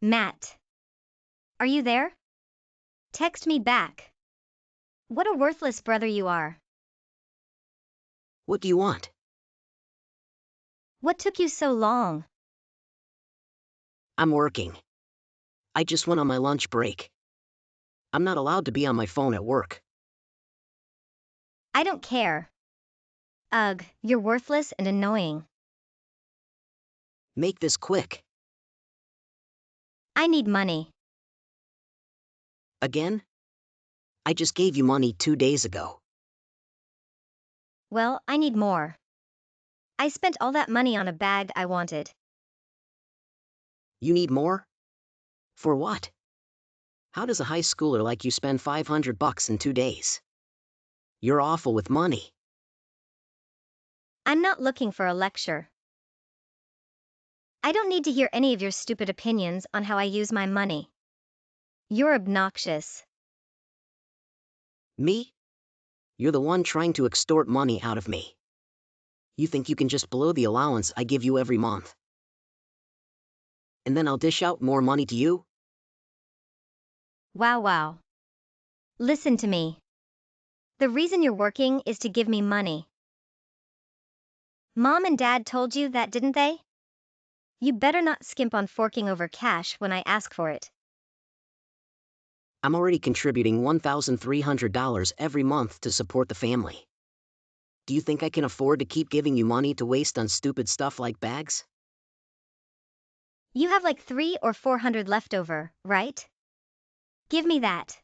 Matt. Are you there? Text me back. What a worthless brother you are. What do you want? What took you so long? I'm working. I just went on my lunch break. I'm not allowed to be on my phone at work. I don't care. Ugh, you're worthless and annoying. Make this quick. I need money. Again? I just gave you money 2 days ago. Well, I need more. I spent all that money on a bag I wanted. You need more? For what? How does a high schooler like you spend $500 in 2 days? You're awful with money. I'm not looking for a lecture. I don't need to hear any of your stupid opinions on how I use my money. You're obnoxious. Me? You're the one trying to extort money out of me. You think you can just blow the allowance I give you every month? And then I'll dish out more money to you? Wow. Listen to me. The reason you're working is to give me money. Mom and Dad told you that, didn't they? You better not skimp on forking over cash when I ask for it. I'm already contributing $1,300 every month to support the family. Do you think I can afford to keep giving you money to waste on stupid stuff like bags? You have like 300 or 400 left over, right? Give me that.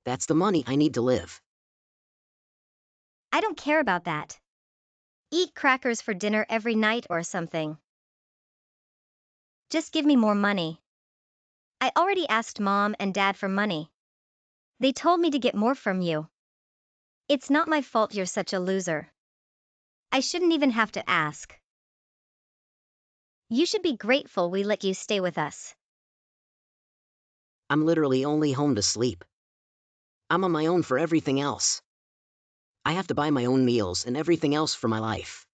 That's the money I need to live. I don't care about that. Eat crackers for dinner every night or something. Just give me more money. I already asked Mom and Dad for money. They told me to get more from you. It's not my fault you're such a loser. I shouldn't even have to ask. You should be grateful we let you stay with us. I'm literally only home to sleep. I'm on my own for everything else. I have to buy my own meals and everything else for my life.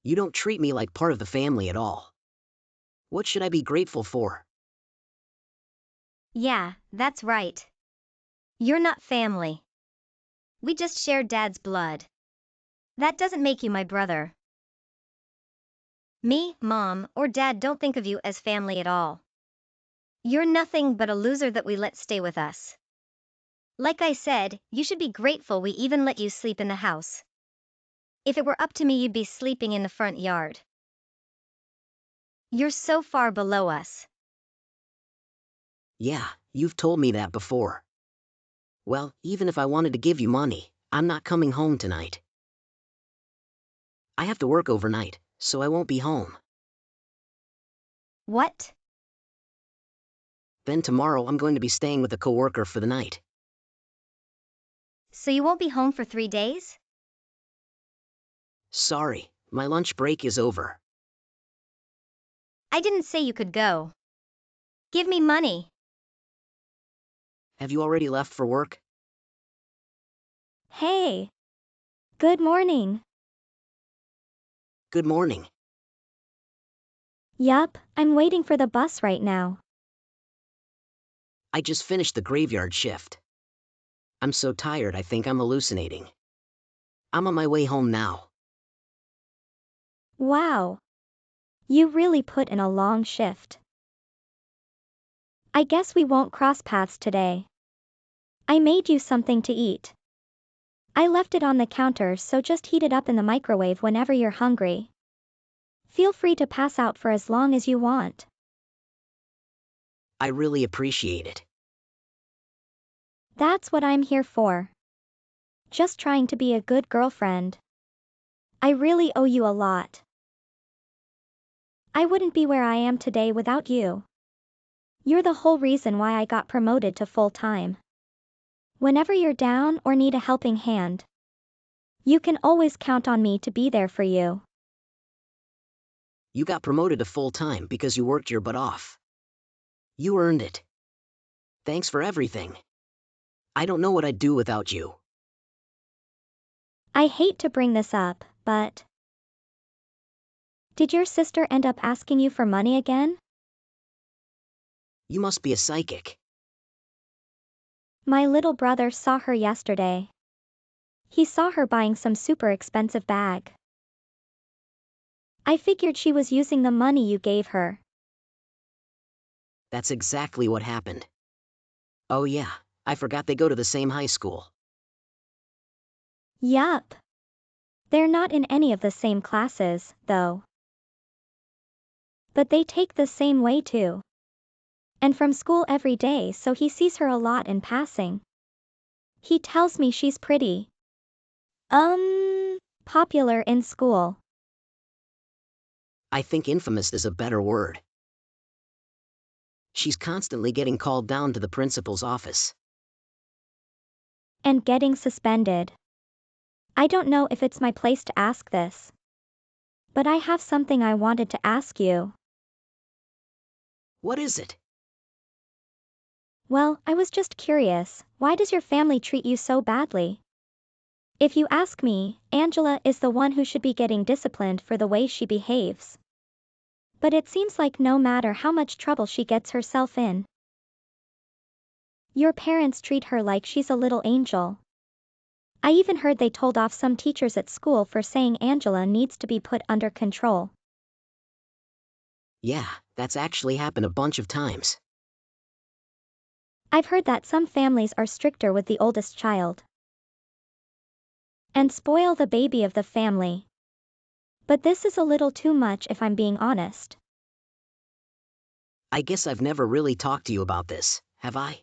You don't treat me like part of the family at all. What should I be grateful for? Yeah, that's right. You're not family. We just share Dad's blood. That doesn't make you my brother. Me, Mom, or Dad don't think of you as family at all. You're nothing but a loser that we let stay with us. Like I said, you should be grateful we even let you sleep in the house. If it were up to me, you'd be sleeping in the front yard. You're so far below us. Yeah, you've told me that before. Well, even if I wanted to give you money, I'm not coming home tonight. I have to work overnight, so I won't be home. What? Then tomorrow I'm going to be staying with a coworker for the night. So you won't be home for 3 days? Sorry, my lunch break is over. I didn't say you could go. Give me money. Have you already left for work? Hey. Good morning. Good morning. Yup, I'm waiting for the bus right now. I just finished the graveyard shift. I'm so tired I think I'm hallucinating. I'm on my way home now. Wow. You really put in a long shift. I guess we won't cross paths today. I made you something to eat. I left it on the counter, so just heat it up in the microwave whenever you're hungry. Feel free to pass out for as long as you want. I really appreciate it. That's what I'm here for. Just trying to be a good girlfriend. I really owe you a lot. I wouldn't be where I am today without you. You're the whole reason why I got promoted to full-time. Whenever you're down or need a helping hand, you can always count on me to be there for you. You got promoted to full-time because you worked your butt off. You earned it. Thanks for everything. I don't know what I'd do without you. I hate to bring this up, but Did your sister end up asking you for money again? You must be a psychic. My little brother saw her yesterday. He saw her buying some super expensive bag. I figured she was using the money you gave her. That's exactly what happened. Oh yeah, I forgot they go to the same high school. Yup. They're not in any of the same classes, though. But they take the same way too. And from school every day, so he sees her a lot in passing. He tells me she's pretty. Popular in school. I think infamous is a better word. She's constantly getting called down to the principal's office. And getting suspended. I don't know if it's my place to ask this. But I have something I wanted to ask you. What is it? Well, I was just curious, why does your family treat you so badly? If you ask me, Angela is the one who should be getting disciplined for the way she behaves. But it seems like no matter how much trouble she gets herself in, your parents treat her like she's a little angel. I even heard they told off some teachers at school for saying Angela needs to be put under control. Yeah, that's actually happened a bunch of times. I've heard that some families are stricter with the oldest child and spoil the baby of the family. But this is a little too much if I'm being honest. I guess I've never really talked to you about this, have I?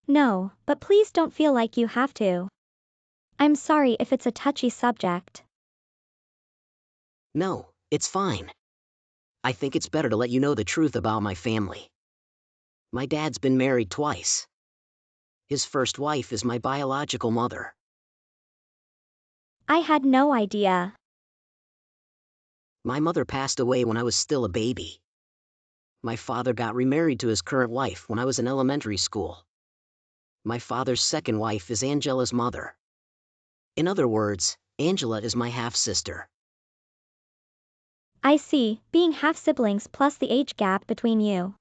No, but please don't feel like you have to. I'm sorry if it's a touchy subject. No, it's fine. I think it's better to let you know the truth about my family. My dad's been married twice. His first wife is my biological mother. I had no idea. My mother passed away when I was still a baby. My father got remarried to his current wife when I was in elementary school. My father's second wife is Angela's mother. In other words, Angela is my half-sister. I see, being half-siblings plus the age gap between you.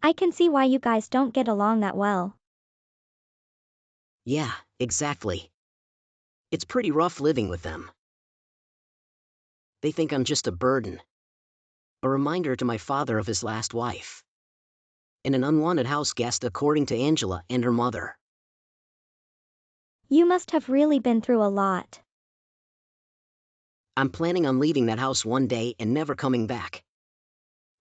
I can see why you guys don't get along that well. Yeah, exactly. It's pretty rough living with them. They think I'm just a burden. A reminder to my father of his last wife. And an unwanted house guest according to Angela and her mother. You must have really been through a lot. I'm planning on leaving that house one day and never coming back.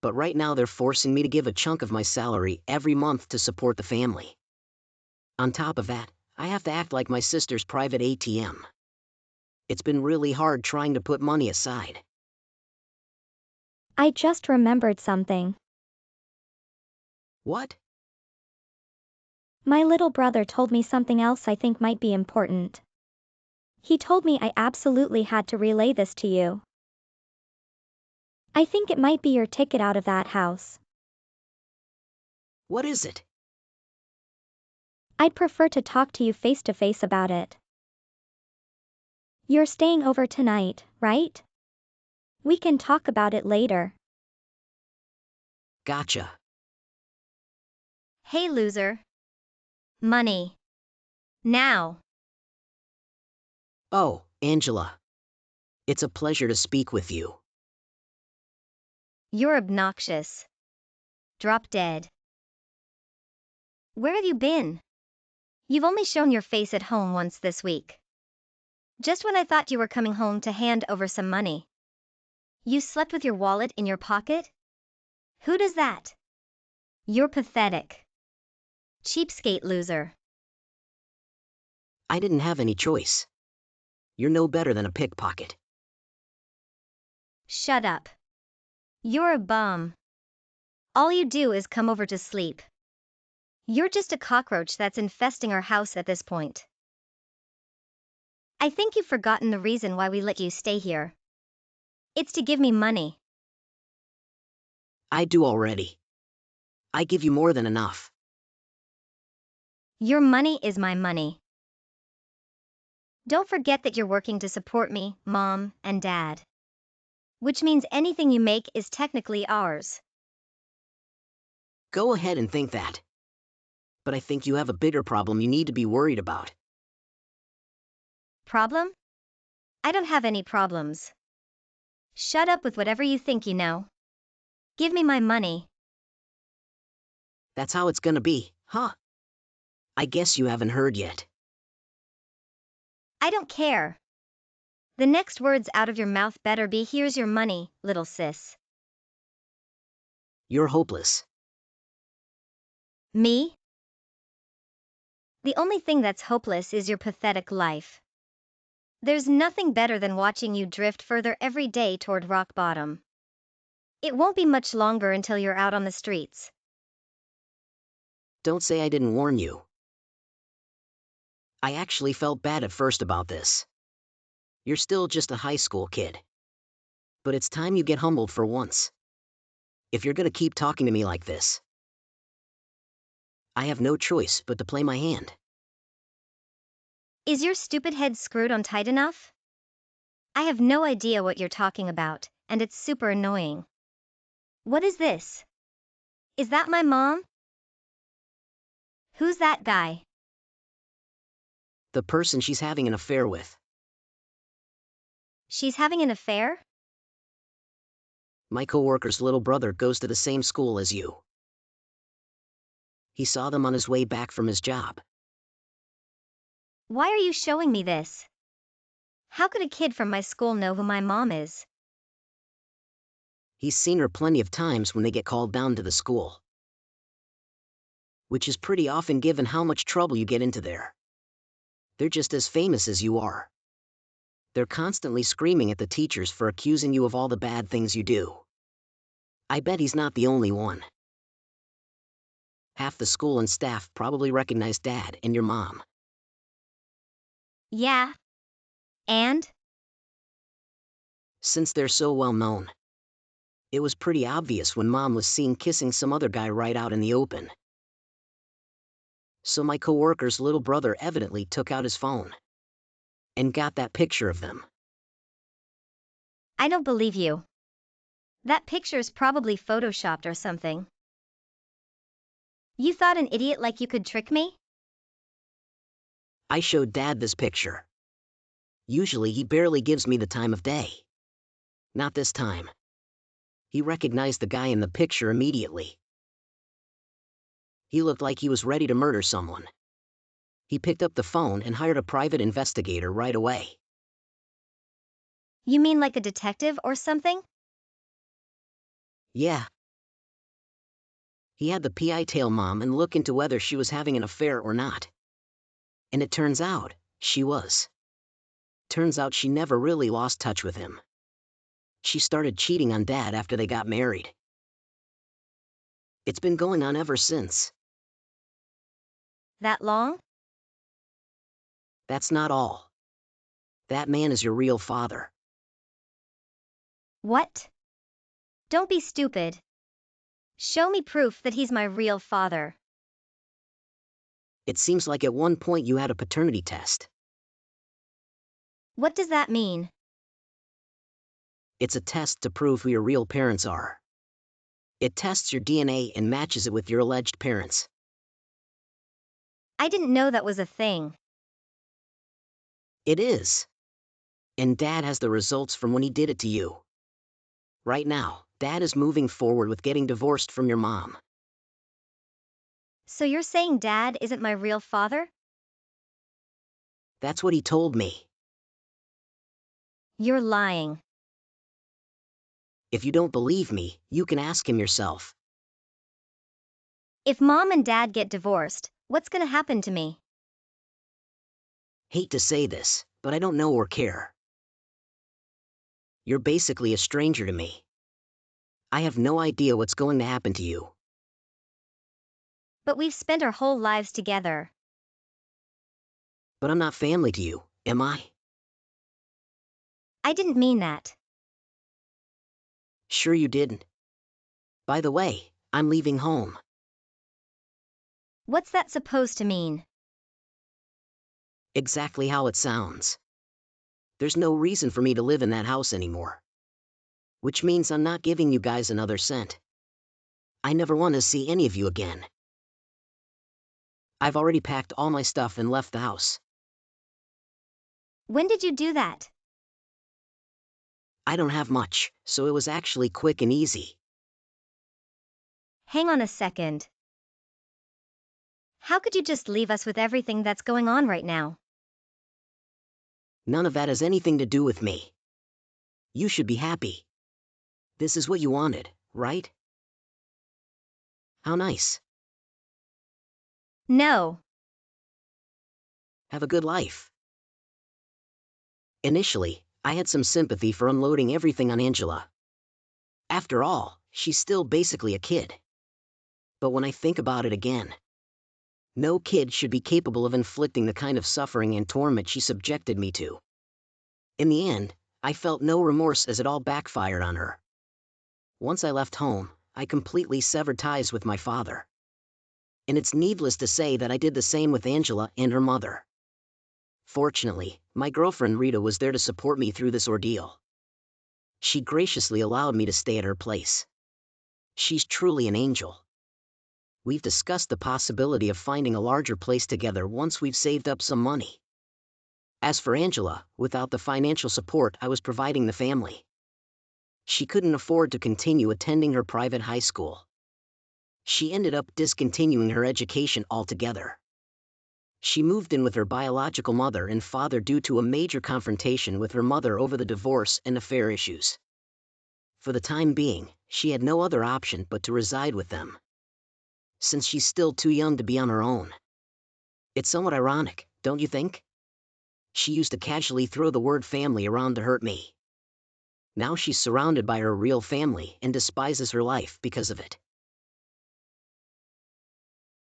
But right now they're forcing me to give a chunk of my salary every month to support the family. On top of that, I have to act like my sister's private ATM. It's been really hard trying to put money aside. I just remembered something. What? My little brother told me something else I think might be important. He told me I absolutely had to relay this to you. I think it might be your ticket out of that house. What is it? I'd prefer to talk to you face to face about it. You're staying over tonight, right? We can talk about it later. Gotcha. Hey, loser. Money. Now. Oh, Angela. It's a pleasure to speak with you. You're obnoxious. Drop dead. Where have you been? You've only shown your face at home once this week. Just when I thought you were coming home to hand over some money. You slept with your wallet in your pocket? Who does that? You're pathetic. Cheapskate loser. I didn't have any choice. You're no better than a pickpocket. Shut up. You're a bum. All you do is come over to sleep. You're just a cockroach that's infesting our house at this point. I think you've forgotten the reason why we let you stay here. It's to give me money. I do already. I give you more than enough. Your money is my money. Don't forget that you're working to support me, Mom, and Dad. which means anything you make is technically ours. Go ahead and think that. But I think you have a bigger problem you need to be worried about. Problem? I don't have any problems. Shut up with whatever you think you know. Give me my money. That's how it's gonna be, huh? I guess you haven't heard yet. I don't care. The next words out of your mouth better be here's your money, little sis. You're hopeless. Me? The only thing that's hopeless is your pathetic life. There's nothing better than watching you drift further every day toward rock bottom. It won't be much longer until you're out on the streets. Don't say I didn't warn you. I actually felt bad at first about this. You're still just a high school kid. But it's time you get humbled for once. If you're gonna keep talking to me like this, I have no choice but to play my hand. Is your stupid head screwed on tight enough? I have no idea what you're talking about, and it's super annoying. What is this? Is that my mom? Who's that guy? The person she's having an affair with. She's having an affair? My coworker's little brother goes to the same school as you. He saw them on his way back from his job. Why are you showing me this? How could a kid from my school know who my mom is? He's seen her plenty of times when they get called down to the school. Which is pretty often given how much trouble you get into there. They're just as famous as you are. They're constantly screaming at the teachers for accusing you of all the bad things you do. I bet he's not the only one. Half the school and staff probably recognize Dad and your mom. Yeah. And? Since they're so well known. It was pretty obvious when Mom was seen kissing some other guy right out in the open. So my coworker's little brother evidently took out his phone and got that picture of them. I don't believe you. That picture's probably photoshopped or something. You thought an idiot like you could trick me? I showed Dad this picture. Usually he barely gives me the time of day. Not this time. He recognized the guy in the picture immediately. He looked like he was ready to murder someone. He picked up the phone and hired a private investigator right away. You mean like a detective or something? Yeah. He had the PI tail Mom and look into whether she was having an affair or not. And it turns out, she was. Turns out she never really lost touch with him. She started cheating on Dad after they got married. It's been going on ever since. That long? That's not all. That man is your real father. What? Don't be stupid. Show me proof that he's my real father. It seems like at one point you had a paternity test. What does that mean? It's a test to prove who your real parents are. It tests your DNA and matches it with your alleged parents. I didn't know that was a thing. It is. And Dad has the results from when he did it to you. Right now, Dad is moving forward with getting divorced from your mom. So you're saying Dad isn't my real father? That's what he told me. You're lying. If you don't believe me, you can ask him yourself. If Mom and Dad get divorced, what's gonna happen to me? Hate to say this, but I don't know or care. You're basically a stranger to me. I have no idea what's going to happen to you. But we've spent our whole lives together. But I'm not family to you, am I? I didn't mean that. Sure you didn't. By the way, I'm leaving home. What's that supposed to mean? Exactly how it sounds. There's no reason for me to live in that house anymore. which means I'm not giving you guys another cent. I never want to see any of you again. I've already packed all my stuff and left the house. When did you do that? I don't have much, so it was actually quick and easy. Hang on a second. How could you just leave us with everything that's going on right now? None of that has anything to do with me. You should be happy. This is what you wanted, right? How nice. No. Have a good life. Initially, I had some sympathy for unloading everything on Angela. After all, she's still basically a kid. But when I think about it again, no kid should be capable of inflicting the kind of suffering and torment she subjected me to. In the end, I felt no remorse as it all backfired on her. Once I left home, I completely severed ties with my father. And it's needless to say that I did the same with Angela and her mother. Fortunately, my girlfriend Rita was there to support me through this ordeal. She graciously allowed me to stay at her place. She's truly an angel. We've discussed the possibility of finding a larger place together once we've saved up some money. As for Angela, without the financial support I was providing the family, she couldn't afford to continue attending her private high school. She ended up discontinuing her education altogether. She moved in with her biological mother and father due to a major confrontation with her mother over the divorce and affair issues. For the time being, she had no other option but to reside with them, since she's still too young to be on her own. It's somewhat ironic, don't you think? She used to casually throw the word family around to hurt me. Now she's surrounded by her real family and despises her life because of it.